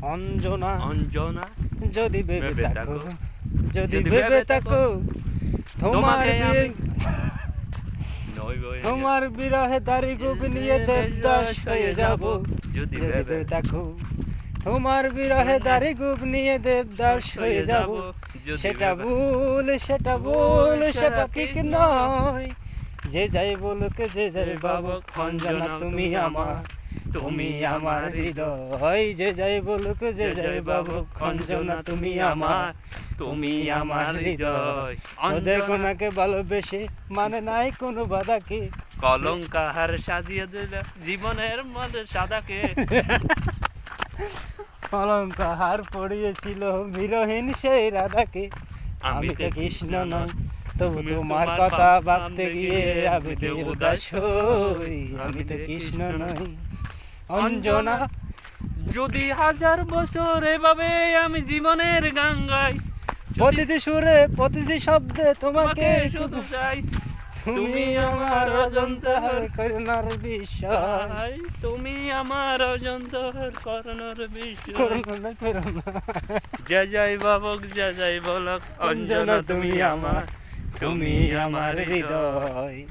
অঞ্জনা অঞ্জনা যদি ভেবে ভেবে থাকো, থাকো, যদি যদি ভেবে ভেবে থাকো তোমার তোমাকে বিয়ে নইব তোমার বিরহে দাড়ি গোপ নিয়ে দেবদাস হয়ে যাব। যদি যদি ভেবে ভেবে থাকো তোমার বিরহে দাড়ি গোপ নিয়ে দেবদাস হয়ে যাব। যদি সেটা ভেবে- ভুল, সেটা ভুল, সেটা ঠিক নয়। যে যাই বলুক, যে যাই বাবুক, অঞ্জনা তুমি আমার, তুমি আমার হৃদয়। যে যাই বলুক, যে যাই বাবুক, অঞ্জনা তুমি আমার, তুমি আমার হৃদয়। ওদের অঞ্জনা কোনাকে ভালোবেসে মানে নাই কোনো বাধাকে। কলঙ্কাহার সাজিয়ে দিল জীবনের মধ্যে সাদাকে। অলঙ্কার পড়িয়েছিল বিরহীন সেই রাধাকে। আমি তো কৃষ্ণ নই, তবু তুমি তোমার তোমার কথা ভাব- ভাবতে গিয়ে ভাবতে আবেগে গিয়ে উদাস হই। আমি আমি তো তো কৃষ্ণ কৃষ্ণ নই। অঞ্জনা যদি 1000 বছর এভাবে আমি জীবনের গান গাই, যদি প্রতিটি সুরে প্রতিটি শব্দে তোমাকে তোমাকে শুধু চাই, তুমি আমার অজন্তার করুণার বিষয়। চাই, তুমি আমার অজন্তর করোনার বিষয়। করুণা করুণা যে যাই বাবক, যে যাই বলক, অঞ্জনা তুমি আমার, তুমি আমার হৃদয়।